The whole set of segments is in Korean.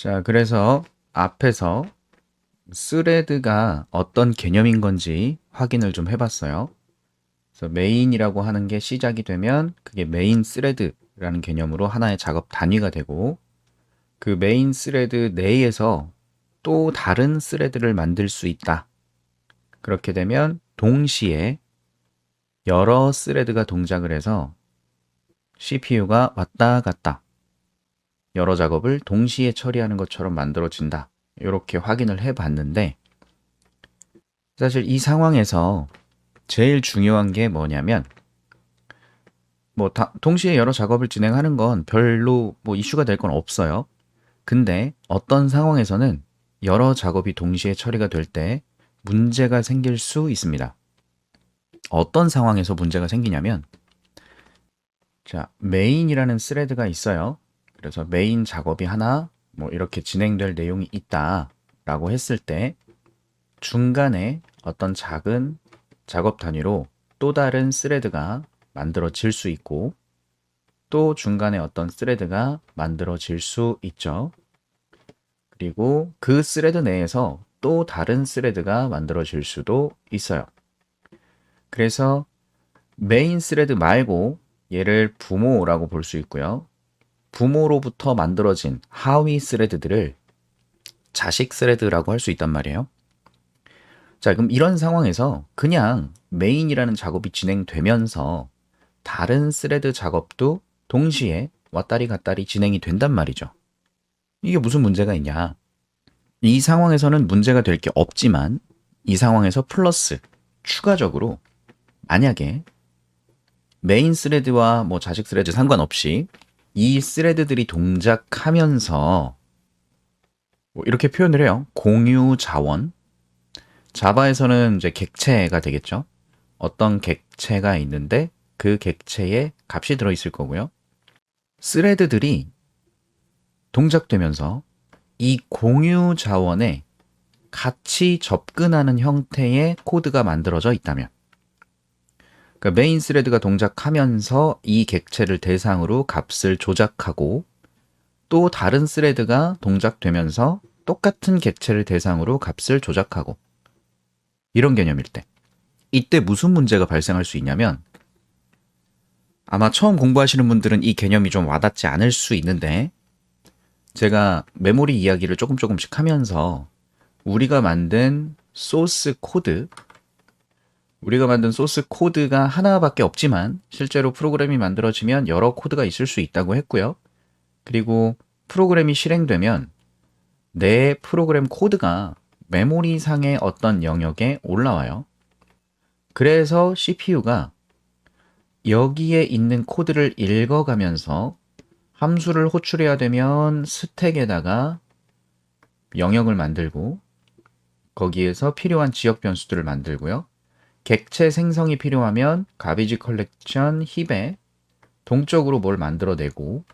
자, 그래서 앞에서 스레드가 어떤 개념인 건지 확인을 좀 해봤어요. 그래서 메인이라고 하는 게 시작이 되면 그게 메인 스레드라는 개념으로 하나의 작업 단위가 되고, 그 메인 스레드 내에서 또 다른 스레드를 만들 수 있다. 그렇게 되면 동시에 여러 스레드가 동작을 해서 CPU가 왔다 갔다 여러 작업을 동시에 처리하는 것처럼 만들어진다. 이렇게 확인을 해 봤는데, 사실 이 상황에서 제일 중요한 게 뭐냐면, 동시에 여러 작업을 진행하는 건 별로 이슈가 될 건 없어요. 근데 어떤 상황에서는 여러 작업이 동시에 처리가 될 때 문제가 생길 수 있습니다. 어떤 상황에서 문제가 생기냐면, 자, 메인이라는 스레드가 있어요. 그래서 메인 작업이 하나 이렇게 진행될 내용이 있다라고 했을 때, 중간에 어떤 작은 작업 단위로 또 다른 스레드가 만들어질 수 있고, 또 중간에 어떤 스레드가 만들어질 수 있죠. 그리고 그 스레드 내에서 또 다른 스레드가 만들어질 수도 있어요. 그래서 메인 스레드 말고 얘를 부모라고 볼 수 있고요. 부모로부터 만들어진 하위 스레드들을 자식 스레드라고 할 수 있단 말이에요. 자, 그럼 이런 상황에서 그냥 메인이라는 작업이 진행되면서 다른 스레드 작업도 동시에 왔다리 갔다리 진행이 된단 말이죠. 이게 무슨 문제가 있냐? 이 상황에서는 문제가 될 게 없지만, 이 상황에서 플러스 추가적으로 만약에 메인 스레드와 자식 스레드 상관없이 이 스레드들이 동작하면서 이렇게 표현을 해요. 공유 자원. 자바에서는 이제 객체가 되겠죠. 어떤 객체가 있는데 그 객체에 값이 들어있을 거고요. 스레드들이 동작되면서 이 공유 자원에 같이 접근하는 형태의 코드가 만들어져 있다면, 그러니까 메인 스레드가 동작하면서 이 객체를 대상으로 값을 조작하고, 또 다른 스레드가 동작되면서 똑같은 객체를 대상으로 값을 조작하고, 이런 개념일 때, 이때 무슨 문제가 발생할 수 있냐면, 아마 처음 공부하시는 분들은 이 개념이 좀 와닿지 않을 수 있는데, 제가 메모리 이야기를 조금씩 하면서 우리가 만든 소스 코드가 하나밖에 없지만 실제로 프로그램이 만들어지면 여러 코드가 있을 수 있다고 했고요. 그리고 프로그램이 실행되면 내 프로그램 코드가 메모리상의 어떤 영역에 올라와요. 그래서 CPU가 여기에 있는 코드를 읽어가면서 함수를 호출해야 되면 스택에다가 영역을 만들고, 거기에서 필요한 지역 변수들을 만들고요. 객체 생성이 필요하면 가비지 컬렉션 힙에 동적으로 뭘 만들어내고,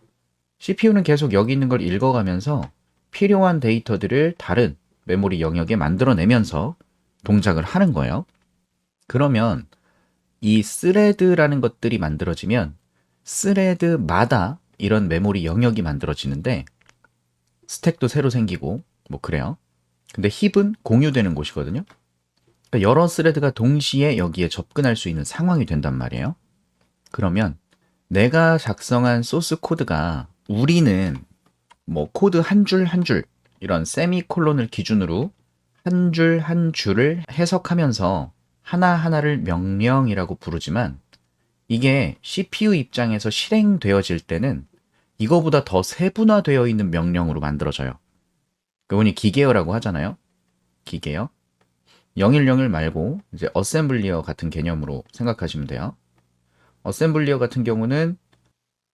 CPU는 계속 여기 있는 걸 읽어가면서 필요한 데이터들을 다른 메모리 영역에 만들어내면서 동작을 하는 거예요. 그러면 이 스레드라는 것들이 만들어지면 스레드마다 이런 메모리 영역이 만들어지는데, 스택도 새로 생기고 그래요. 근데 힙은 공유되는 곳이거든요. 그러니까 여러 스레드가 동시에 여기에 접근할 수 있는 상황이 된단 말이에요. 그러면 내가 작성한 소스 코드가, 우리는 코드 한 줄 한 줄, 이런 세미콜론을 기준으로 한 줄 한 줄을 해석하면서 하나하나를 명령이라고 부르지만, 이게 CPU 입장에서 실행되어질 때는 이거보다 더 세분화되어 있는 명령으로 만들어져요. 그분이 기계어라고 하잖아요. 기계어. 010 말고 이제 어셈블리어 같은 개념으로 생각하시면 돼요. 어셈블리어 같은 경우는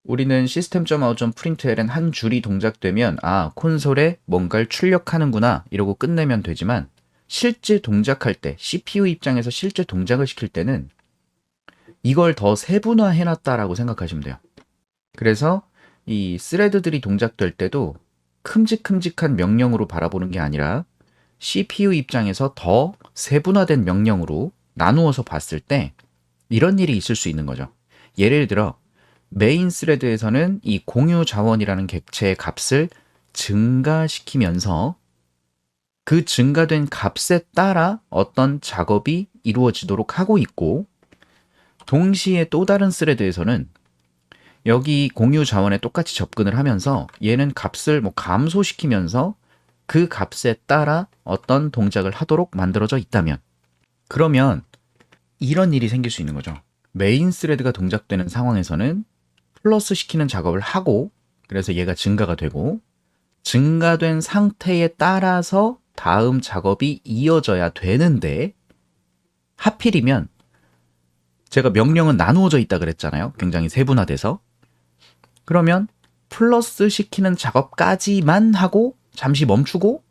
우리는 system.out.println 한 줄이 동작되면 콘솔에 뭔가를 출력하는구나 이러고 끝내면 되지만, 실제 동작할 때, CPU 입장에서 실제 동작을 시킬 때는 이걸 더 세분화해놨다라고 생각하시면 돼요. 그래서 이 스레드들이 동작될 때도 큼직큼직한 명령으로 바라보는 게 아니라 CPU 입장에서 더 세분화된 명령으로 나누어서 봤을 때 이런 일이 있을 수 있는 거죠. 예를 들어 메인 스레드에서는 이 공유 자원이라는 객체의 값을 증가시키면서 그 증가된 값에 따라 어떤 작업이 이루어지도록 하고 있고, 동시에 또 다른 스레드에서는 여기 공유 자원에 똑같이 접근을 하면서 얘는 값을 감소시키면서 그 값에 따라 어떤 동작을 하도록 만들어져 있다면, 그러면 이런 일이 생길 수 있는 거죠. 메인 스레드가 동작되는 상황에서는 플러스 시키는 작업을 하고, 그래서 얘가 증가가 되고, 증가된 상태에 따라서 다음 작업이 이어져야 되는데, 하필이면 제가 명령은 나누어져 있다 그랬잖아요. 굉장히 세분화돼서. 그러면 플러스 시키는 작업까지만 하고 잠시 멈추고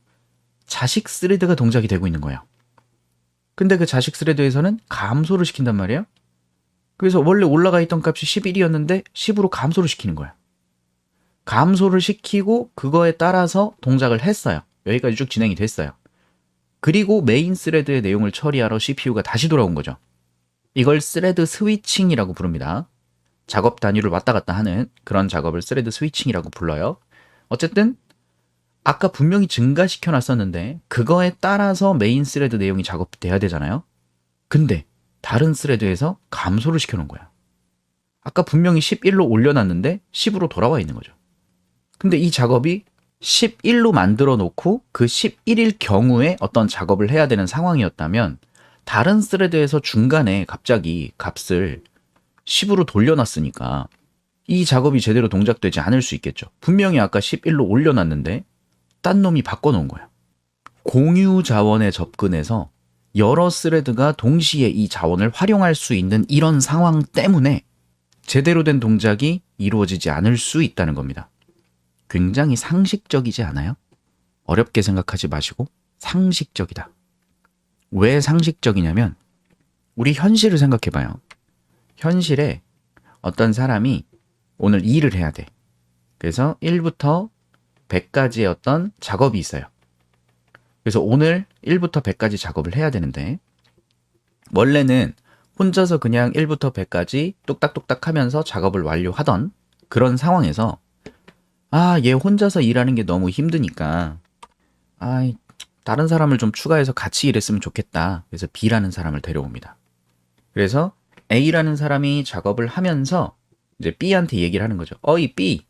자식 스레드가 동작이 되고 있는 거예요. 근데 그 자식 스레드에서는 감소를 시킨단 말이에요. 그래서 원래 올라가 있던 값이 11이었는데 10으로 감소를 시키는 거예요. 감소를 시키고 그거에 따라서 동작을 했어요. 여기까지 쭉 진행이 됐어요. 그리고 메인 스레드의 내용을 처리하러 CPU가 다시 돌아온 거죠. 이걸 스레드 스위칭이라고 부릅니다. 작업 단위를 왔다 갔다 하는 그런 작업을 스레드 스위칭이라고 불러요. 어쨌든 아까 분명히 증가시켜 놨었는데 그거에 따라서 메인 스레드 내용이 작업돼야 되잖아요. 근데 다른 스레드에서 감소를 시켜 놓은 거야. 아까 분명히 11로 올려놨는데 10으로 돌아와 있는 거죠. 근데 이 작업이 11로 만들어 놓고 그 11일 경우에 어떤 작업을 해야 되는 상황이었다면, 다른 스레드에서 중간에 갑자기 값을 10으로 돌려놨으니까 이 작업이 제대로 동작되지 않을 수 있겠죠. 분명히 아까 11로 올려놨는데 딴 놈이 바꿔놓은 거야. 공유 자원에 접근해서 여러 스레드가 동시에 이 자원을 활용할 수 있는 이런 상황 때문에 제대로 된 동작이 이루어지지 않을 수 있다는 겁니다. 굉장히 상식적이지 않아요? 어렵게 생각하지 마시고 상식적이다. 왜 상식적이냐면, 우리 현실을 생각해봐요. 현실에 어떤 사람이 오늘 일을 해야 돼. 그래서 1부터 100까지의 어떤 작업이 있어요. 그래서 오늘 1부터 100까지 작업을 해야 되는데, 원래는 혼자서 그냥 1부터 100까지 뚝딱뚝딱 하면서 작업을 완료하던 그런 상황에서, 얘 혼자서 일하는 게 너무 힘드니까 다른 사람을 좀 추가해서 같이 일했으면 좋겠다. 그래서 B라는 사람을 데려옵니다. 그래서 A라는 사람이 작업을 하면서 이제 B한테 얘기를 하는 거죠. 이 B,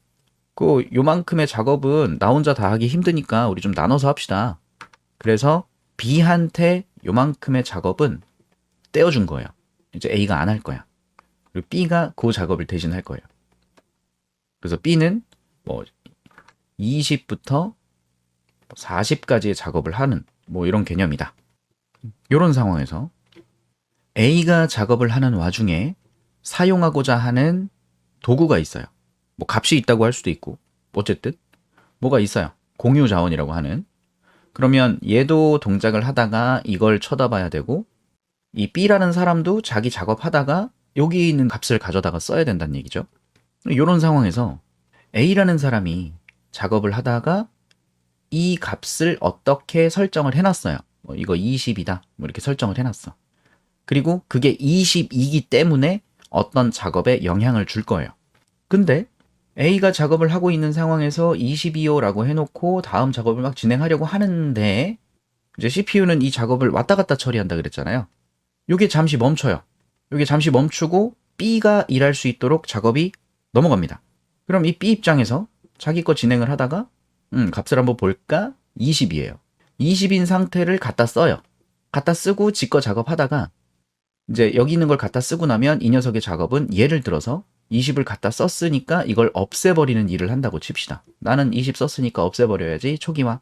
요만큼의 작업은 나 혼자 다 하기 힘드니까 우리 좀 나눠서 합시다. 그래서 B한테 요만큼의 작업은 떼어준 거예요. 이제 A가 안 할 거야. 그리고 B가 그 작업을 대신 할 거예요. 그래서 B는 20부터 40까지의 작업을 하는 이런 개념이다. 이런 상황에서 A가 작업을 하는 와중에 사용하고자 하는 도구가 있어요. 값이 있다고 할 수도 있고, 어쨌든 뭐가 있어요. 공유 자원이라고 하는. 그러면 얘도 동작을 하다가 이걸 쳐다봐야 되고, 이 B라는 사람도 자기 작업하다가 여기 있는 값을 가져다가 써야 된다는 얘기죠. 이런 상황에서 A라는 사람이 작업을 하다가 이 값을 어떻게 설정을 해놨어요. 이거 20이다. 이렇게 설정을 해놨어. 그리고 그게 20이기 때문에 어떤 작업에 영향을 줄 거예요. 근데 A가 작업을 하고 있는 상황에서 22호라고 해놓고 다음 작업을 막 진행하려고 하는데, 이제 CPU는 이 작업을 왔다 갔다 처리한다 그랬잖아요. 이게 잠시 멈춰요. 이게 잠시 멈추고 B가 일할 수 있도록 작업이 넘어갑니다. 그럼 이 B 입장에서 자기 거 진행을 하다가 값을 한번 볼까? 20이에요. 20인 상태를 갖다 써요. 갖다 쓰고 지 거 작업하다가 이제 여기 있는 걸 갖다 쓰고 나면 이 녀석의 작업은 예를 들어서 20을 갖다 썼으니까 이걸 없애버리는 일을 한다고 칩시다. 나는 20 썼으니까 없애버려야지, 초기화.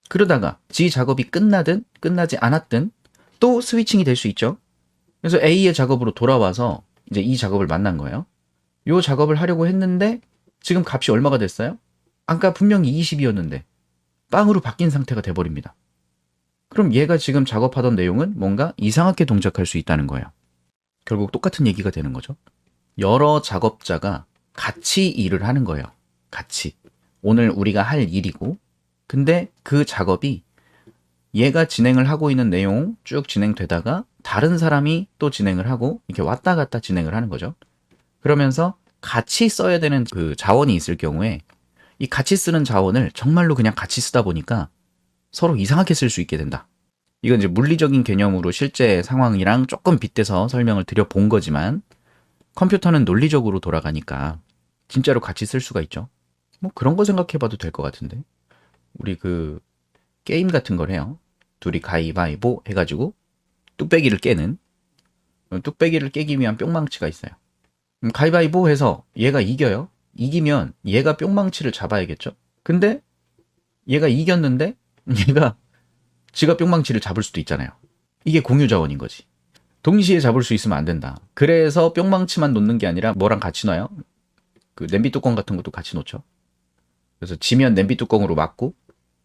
그러다가 지 작업이 끝나든 끝나지 않았든 또 스위칭이 될 수 있죠. 그래서 A의 작업으로 돌아와서 이제 이 작업을 만난 거예요. 이 작업을 하려고 했는데 지금 값이 얼마가 됐어요? 아까 분명히 20이었는데 빵으로 바뀐 상태가 돼버립니다. 그럼 얘가 지금 작업하던 내용은 뭔가 이상하게 동작할 수 있다는 거예요. 결국 똑같은 얘기가 되는 거죠. 여러 작업자가 같이 일을 하는 거예요. 같이. 오늘 우리가 할 일이고, 근데 그 작업이 얘가 진행을 하고 있는 내용 쭉 진행되다가 다른 사람이 또 진행을 하고 이렇게 왔다 갔다 진행을 하는 거죠. 그러면서 같이 써야 되는 그 자원이 있을 경우에 이 같이 쓰는 자원을 정말로 그냥 같이 쓰다 보니까 서로 이상하게 쓸 수 있게 된다. 이건 이제 물리적인 개념으로 실제 상황이랑 조금 빗대서 설명을 드려본 거지만 컴퓨터는 논리적으로 돌아가니까 진짜로 같이 쓸 수가 있죠. 뭐 그런 거 생각해봐도 될 것 같은데. 우리 그 게임 같은 걸 해요. 둘이 가위바위보 해가지고 뚝배기를 깨는, 뚝배기를 깨기 위한 뿅망치가 있어요. 가위바위보 해서 얘가 이겨요. 이기면 얘가 뿅망치를 잡아야겠죠. 근데 얘가 이겼는데 얘가 지가 뿅망치를 잡을 수도 있잖아요. 이게 공유 자원인 거지. 동시에 잡을 수 있으면 안 된다. 그래서 뿅망치만 놓는 게 아니라 뭐랑 같이 놔요? 그 냄비 뚜껑 같은 것도 같이 놓죠. 그래서 지면 냄비 뚜껑으로 맞고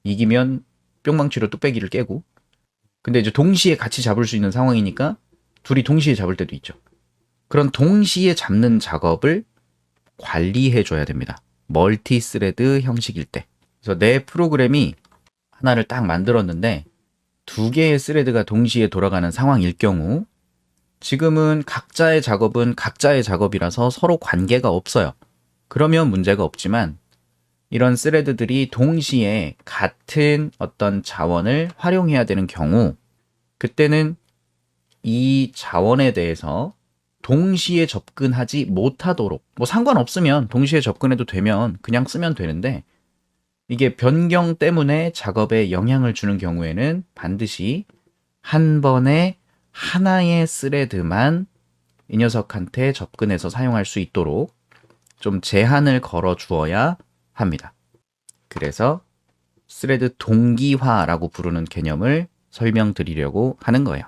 이기면 뿅망치로 뚝배기를 깨고. 근데 이제 동시에 같이 잡을 수 있는 상황이니까 둘이 동시에 잡을 때도 있죠. 그런 동시에 잡는 작업을 관리해 줘야 됩니다. 멀티 스레드 형식일 때. 그래서 내 프로그램이 하나를 딱 만들었는데 2개의 스레드가 동시에 돌아가는 상황일 경우 지금은 각자의 작업은 각자의 작업이라서 서로 관계가 없어요. 그러면 문제가 없지만 이런 스레드들이 동시에 같은 어떤 자원을 활용해야 되는 경우 그때는 이 자원에 대해서 동시에 접근하지 못하도록, 뭐 상관없으면 동시에 접근해도 되면 그냥 쓰면 되는데 이게 변경 때문에 작업에 영향을 주는 경우에는 반드시 한 번에 하나의 스레드만 이 녀석한테 접근해서 사용할 수 있도록 좀 제한을 걸어 주어야 합니다. 그래서 스레드 동기화라고 부르는 개념을 설명드리려고 하는 거예요.